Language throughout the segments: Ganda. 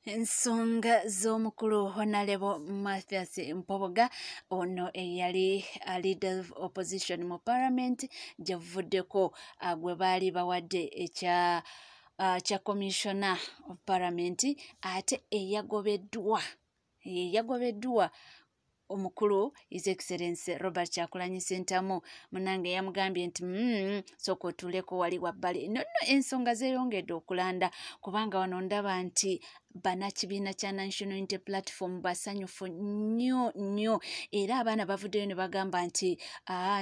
Ensonga z'omukulu Honorable Mathias Mpuuga ono eyali leader of opposition mu parliament gyavuddeko gwe baali bawadde ekya commissioner of parliament ate eyagobeddwa omukulu His Excellency Robert Kyagulanyi Ssentamu munange yamugambye nti soko tuleko wali wabbali no ensonga zeeyongedde okulanda kubanga wano ndaba nti banakibiina kya National Unity Platform basanyufu nnyo era abaana bavuddeyo ne bagamba nti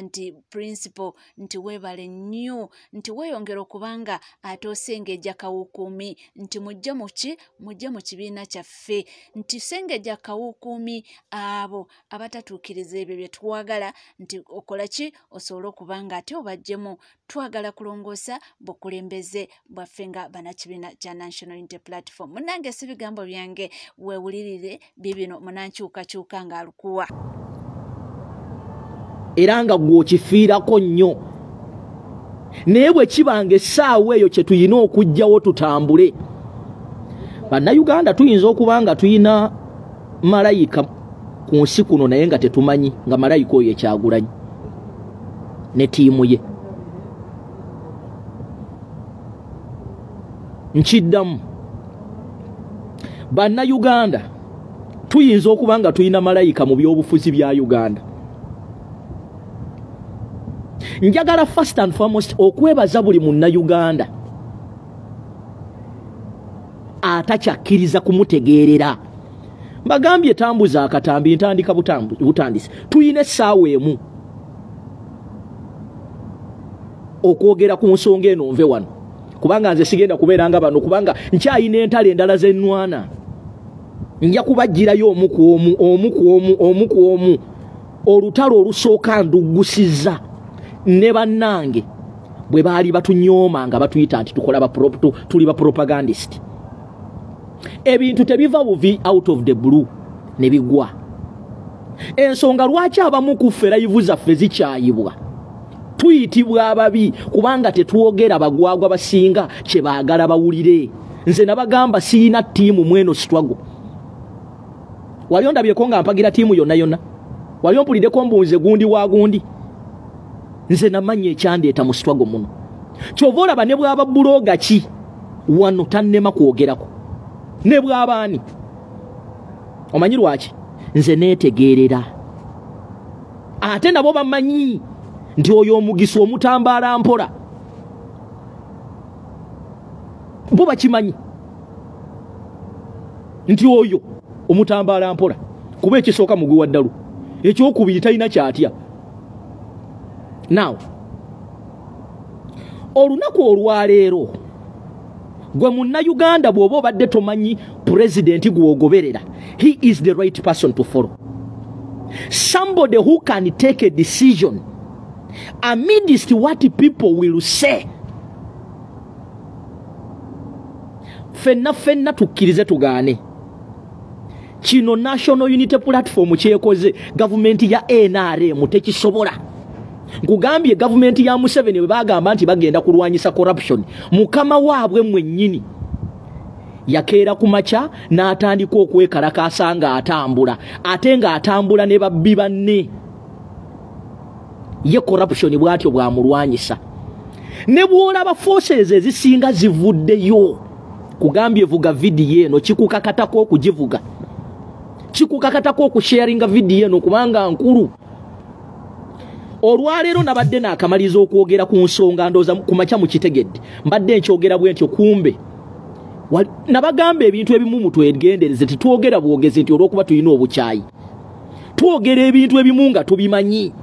nti principal nti weebale nnyo nti weeyongera okubanga ate osengejja kawukuumi nti mujje mu kibiina kyaffe nti sengejja kawukuumi abo abatatuukiriza ebyo bye twagala nti okola ki osobola okubanga ate obajjemu twagala kulongoosa bukulembeze bwaffe nga banakibiina kya National Unity Platform. Munange si bigambo byange weewulirire bibino munankyukakyuka ng'alukuwa era nga gw'okifiirako nnyo naye bwe kibanga essaawa eyo kye tuyina okujjawo tutambule. Bannayuganda tuyinza okuba nga tuyina malayika ku nsi kuno naye nga tetumanyi nga malayika oyo Kyagulanyi ne ttiimu ye. Nkiddamu bannayuganda tuyinza okuba nga tuyina malayika mu byobufuzi bya Uganda. Njagala first and foremost okwebaza buli munnayuganda atakyakkiriza kumutegeerera. Bagambye tambuza akatambi ntandika butandisi. Tuyina essaawa emu okwogera ku nsonga eno nve wano kubanga nze sigenda kubeera nga bano kubanga nkyayina entalo endala z'ennwana. Nja kubajjirayo omu ku omu olutalo olusooka ndugusizza ne bannange bwe baali batunyooma nga batuyita nti tuli ba propagandist. Ebintu tebiva buvi out of the blue ne bigwa. Ensonga lwaki abamu ku ffe live zaffe zikyayibwa tuyitibwa ababi kubanga tetwogera bagwagwa basinga kye baagala bawulire. Nze nabagamba siina ttiimu mweno struggle. Wali ondabyeko nga mpagira ttiimu yonna wali ompuliddeko mbunze gundi wa gundi. Nze namanya ekyandeeta mu struggle muno. Kyova olaba ne bwaba buloga ki wano tannema kwogerako ne bwabaani. Omanyi lwaki? Nze neetegeerera ate nabo bamanyi nti oyo omugisa omutambaala mpola bo bakimanyi nti oyo omutambaala mpola kuba ekisooka mugwi wa ddalu ekyokubiri talina kyatya. Now olunaku olwaleero gwe munnayuganda bw'oba obadde tomanyi pulezidenti gw'ogoberera, he is the right person to follow. Somebody who can take a decision amidst what people will say. Fenna tukkirize tugaane kino National Unity Platform kyekoze gavumenti ya NRM tekisobola. Nkugambye gavumenti ya Museveni bwe bagamba nti bagenda kulwanyisa corruption, mukama waabwe mwennyini yakeera ku makya n'atandika okwekalakaasa nga atambula ate nga atambula ne babbi banne. Ye corruption bwatyo bwamulwanyisa. Ne bwolaba forces ezisinga zivuddeyo kugambye vuga video eno kikukakatako okugivuga, kikukakatako okusharinga video eno kubanga nkulu. Olwaleero nabadde n'akamaliza okwogera ku nsonga ndooza ku makya mu kitegedde mbadde nkyogera bwentyo kumbe nabagamba ebintu ebimu mutwegendereze titwogera bwogezi nti olw'okuba tulina obukyayi twogera ebintu ebimu nga tubimanyi.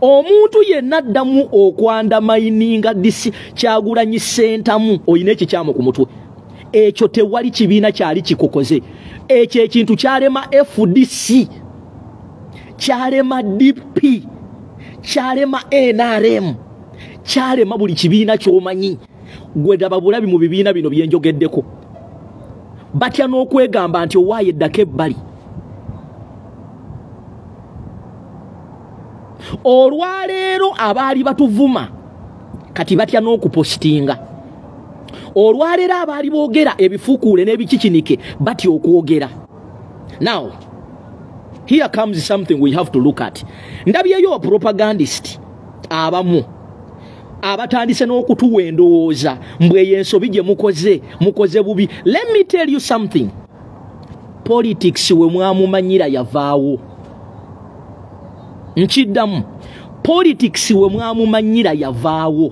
Omuntu yenna addamu okwandamayininga Kyagulanyi Ssentamu oyina ekikyamu ku mutwe ekyo tewali kibiina kyali kikukoze. Ekyo ekintu kyalema FDC, kyalema DP, kyalema NRM, kyalema buli kibiina ky'omanyi. Gwe daba bulabi mu bibiina bino bye njogeddeko batya n'okwegamba nti owaayo eddako ebbali. Olwaleero abaali batuvuma kati batya n'okupostinga olwaleero abaali boogera ebifukuule n'ebikikinike batya okwogera. Now here comes something we have to look at. Ndabyeyo propagandist abamu abatandise n'okutuwa endowooza mbwe y'ensobi gye mukoze bubi. Let me tell you something. Politics we mwamumanyira yavaawo. Nkiddamu. Politics we mwamumanyira yavaawo.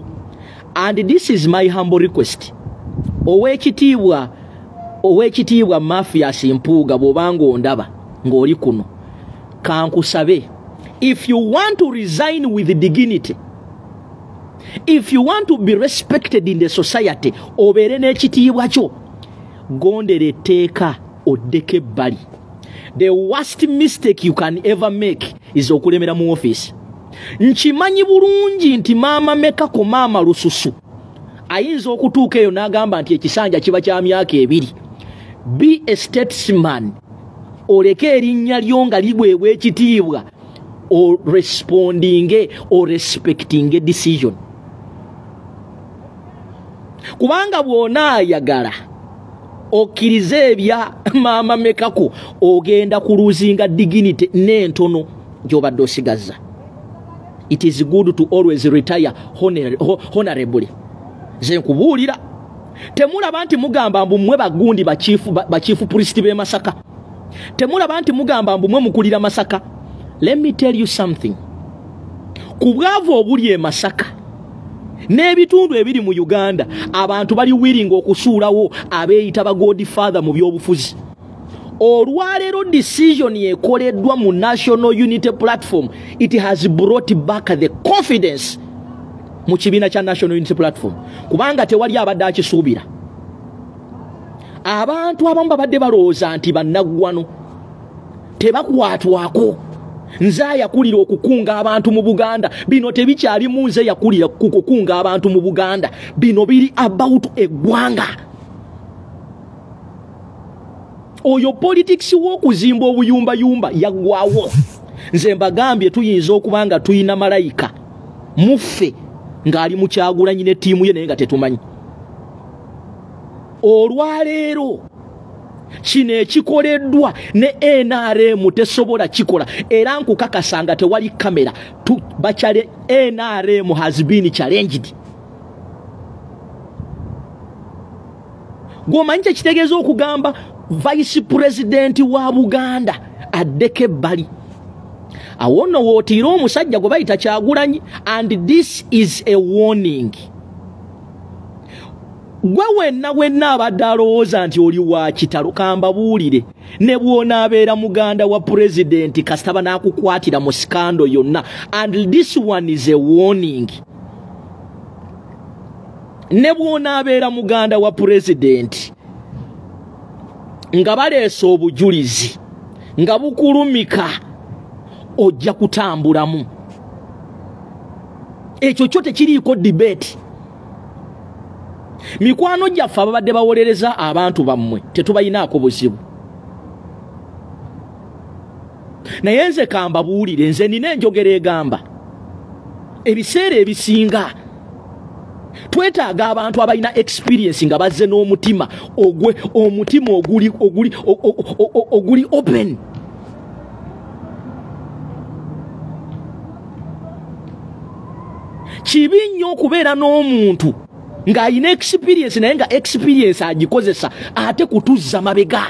And this is my humble request. Owekitiibwa Mathias Mpuuga bw'obanga ondaba ng'oli kuno, kankusabe, if you want to resign with dignity, if you want to be respected in the society, obeere n'ekitiibwa kyo, gondera etteeka oddeko ebbali. The worst mistake you can ever make is okulemera mu office. Nkimanyi bulungi nti maama Mekako maama Lususu ayinza okutuuka eyo n'agamba nti ekisanja kiba kya myaka 2. Be a statesman. Oleke erinnya lyo nga libwebwa ekitiibwa, or responding or respecting a decision. Kubanga bw'ona ayagala okkirize ebya maama Mekako, ogenda kuluzinga dignity n'entono gy'obadde osigaza. It is good to always retire honorably. Ze nkubuulira, temulaba nti mugamba mbu mmwe bagundi bachifu priest b'e Masaka. Temulaba nti mugamba mbu mmwe mukulira Masaka. Let me tell you something. Ku bwavu obuli e Masaka n'ebitundu ebiri mu Uganda, abantu bali willing okusuulawo abeeyita ba Godfather mu by'obufuzi. Olwaleero decision ekoleddwa mu National Unity Platform, it has brought back the confidence mu kibiina kya National Unity Platform, kubanga tewali abadde akisuubira. Abantu abamu babadde balowooza nti bannaggwano tebakwatwako. Nze yakulira okukunga abantu mu Buganda, bino tebikyali mu nze yakulira kukunga abantu mu Buganda, bino biri about eggwanga. Oyo politics w'okuzimba obuyumbayumba yaggwawo. Nze mbagambye tuyinza okubanga tuyina malayika muffe ng'ali mu Kyagulanyi ne ttiimu ye naye nga tetumanyi. Olwaleero kino ekikoleddwa ne NRM tesobola kikola, era nkukakasanga tewali kamera bakyale. NRM has been challenged. Gomanyi kitegeeza okugamba Vice President wa Buganda addeko ebbali. Awo nno wootiira omusajja gwe bayita Kyagulanyi, and this is a warning. Gwe wenna abadde alowooza nti oli wa kitalo, kambabuulire, ne bw'onaabeera muganda wa President kasita banaakukwatira mu skando yonna, and this one is a warning. Ne bw'onaabeera muganda wa President nga baleese obujulizi nga bukulumika, ojja kutambulamu. Ekyo kyo tekiriiko debate. Mikwano gyaffe ababadde bawolereza abantu bammwe tetubayinaako buzibu. Naye nze kambabuulire, nze nina enjogera egamba ebiseera ebisinga twetaaga abantu abalina experience nga bazze n'omutima omutima oguli open. Kibi nnyo okubeera n'omuntu ng'ayina experience naye nga experience agikozesa ate kutuzza mabega.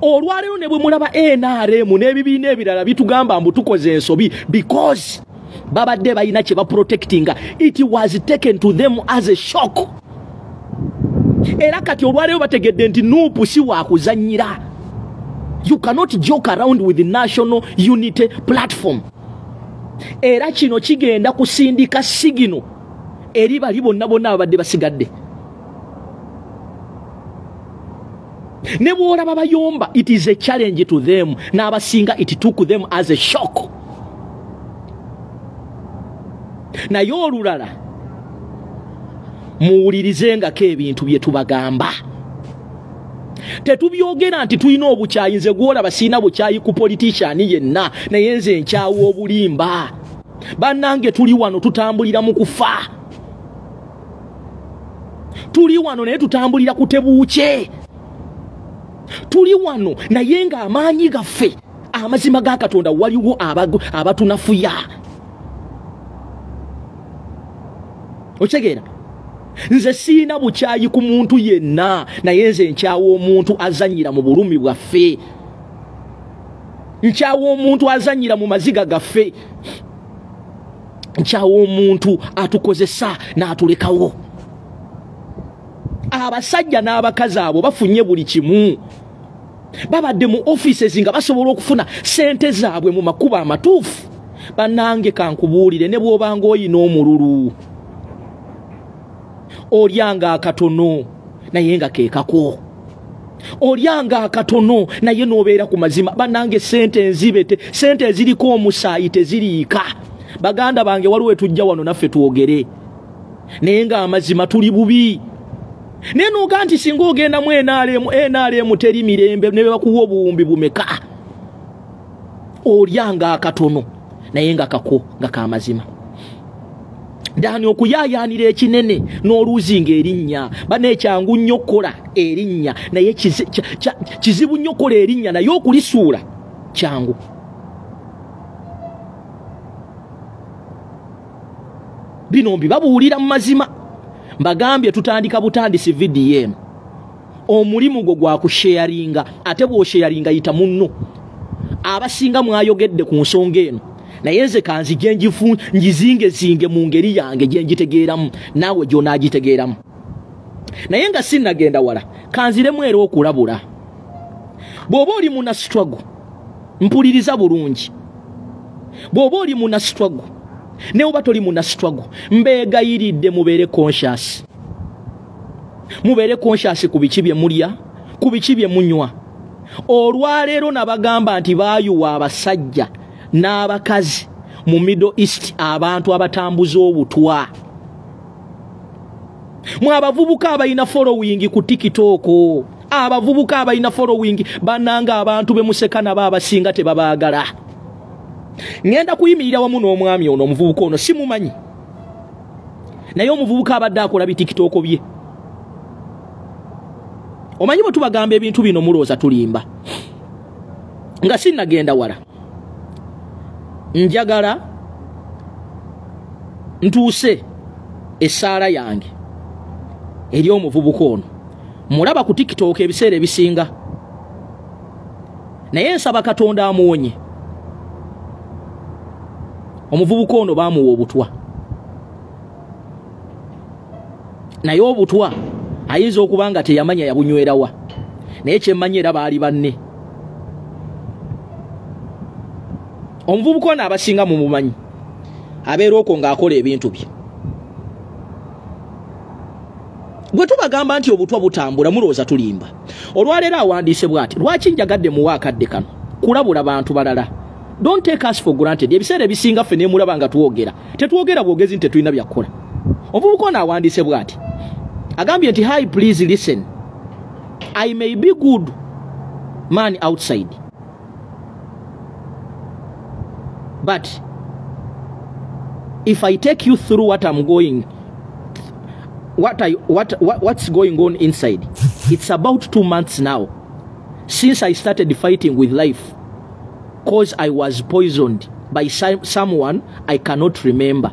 Olwaleero ne bwe mulaba NRM n'ebibiina ebirala bitugamba mbu tukoze ensobi because babadde balina kye baprotectinga, it was taken to them as a shock. Era kati olwaleero bategedde nti Nuupu si wakuzannyira. You cannot joke around with the National Unity Platform. Era kino kigenda kusindika sigino eri bali bonna abadde basigadde. Ne bw'olaba bayomba, it is a challenge to them. N'abasinga it took them as a shock. Naye olulala muwulirizenga ebintu bye tubagamba. Tetubyogera nti tulina obukyayi. Nze gwolaba siina bukyayi ku politician yenna, naye nze nkyawa obulimba. Bannange tuli wano tutambulira mu kufa. Tuli wano naye tutambulira kutebuuke. Tuli wano naye nga amaanyi gaffe amazima ga Katonda waliwo abatunafuya. Okitegera? Nze siina bukyayi ku muntu yenna naye nze nkyawa omuntu azanyira mu bulumi bwaffe. Nkyawa omuntu azanyira mu maziga gaffe. Nkyawa omuntu atukozesa n'atulekawo. Abasajja n'abakazi abo bafunye buli kimu. Babadde mu offices nga basobola okufuna sente zaabwe mu makubo amatuufu. Bannange kankubuulire ne bw'obanga oyina omululu. Olyanga akatono naye nga keekako. Olyanga akatono naye n'obeera ku mazima. Bannange sente enzibete, sente eziriko omusaayi teziriika. Baganda bange waliwo tujja wano naffe twogere. Naye nga amazima tuli bubi. Neno ganti singa ogenda mu NRM teri mirembe ne bakuwa obuwumbi bumeka. Olyanga akatono naye nga kako nga kamazima. Dani okuyayanira ekinene n'oluzinga erinnya bane kyangu nnyo kola erinnya naye kizibu nnyo kola erinnya naye okulisuula kyangu. Bino mbibabuulira mu mazima. Mbagambye tutandika butandisi VDM. Omulimu gwo gwa kusharinga ate bwo sharinga yita munno. Abasinga mwayogedde ku nsonga eno. Naye nze kanzije ngizinge mu ngeri yange gye ngitegeeramu naawe gy'ona agitegeeramu. Naye nga sinnagenda wala kanziremu era okulabula. Bw'oba oli muna struggle mpuliriza bulungi. Bw'oba oli muna struggle ne oba toli muna struggle mbeegayiridde mubeere conscious. Mubeere conscious ku biki bye mulya, ku biki bye munywa. Olwaleero nabagamba nti baayuwa abasajja n'abakazi mu Middle East abantu abatambuza obutwa. Mwe abavubuka abalina following ku TikTok, abavubuka abalina following bannanga abantu bemuseka nabo abasinga tebabaagala. Ngenda kuyimirira wamu n'omwami ono omuvubuka ono simumanyi. Naye omuvubuka abadde akola bi TikTok bye. Omanyi bwe tubagamba ebintu bino mulooza tulimba. Nga sinnagenda wala. Njagala ntuuse essaala yange eri omuvubuka ono. Mulaba ku TikTok ebiseera ebisinga. Naye nsaba Katonda amuwonye. Omuvubuka ono baamuwa obutwa. Naye obutwa ayinza okuba nga teyamanya yabunywerawa. Naye kyemmanyi era baali banne. Omuvubuka ono abasinga mu mumanyi. Abeera okwo ng'akola ebintu bye. Gwe tubagamba nti obutwa butambula mulooza tulimba. Olwaleero awandiise bw'ati lwaki njagadde muwa akadde kano kulabula bantu balala. Don't take us for granted. Ebiseera ebisinga ffe ne mulaba nga tuwogera. Tetwogera bwogezi nti tetulina byakukola. Omuvubuka ono awandiise bw'ati agambye nti hi please listen. I may be good man outside, but if I take you through what I'm going, what's going on inside, it's about 2 months now since I started fighting with life, cause I was poisoned by someone I cannot remember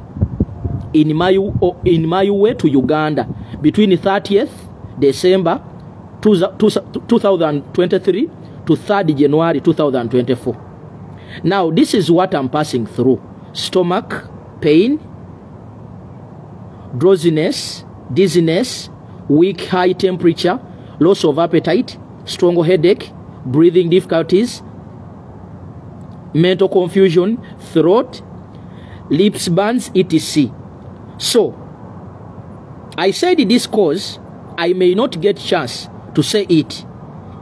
in my way to Uganda between 30th December 2023 to 3rd January 2024. Now this is what I'm passing through: stomach pain, drowsiness, dizziness, weak high temperature, loss of appetite, strong headache, breathing difficulties, mental confusion, throat, lips burns, etc. So I said this cause I may not get chance to say it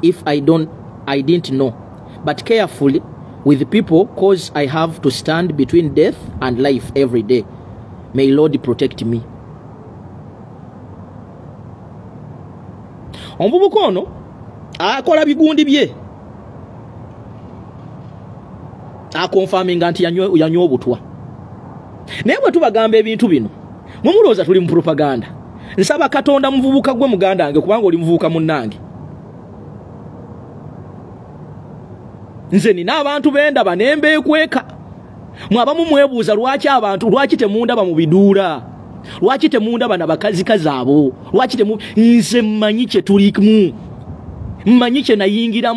if I didn't know, but carefully with people, cause I have to stand between death and life every day. May Lord protect me. Omuvubuka ono akola bigundi bye akonfaminga nti yanywa obutwa. naye bwe tubagamba ebintu bino mumulooza tuli mu propaganda. Nsaba Katonda muvubuka gwe muganda wange kubanga oli muvubuka munnange. Nze nina abantu benda banembe kweka. Mwabamu mwebuuza lwaki abantu lwaki temundaba mu biduula. Lwaki temundaba na bakazi kazaabo. Lwaki nze mmanyi kye tulimu. Mmanyi kye nayingira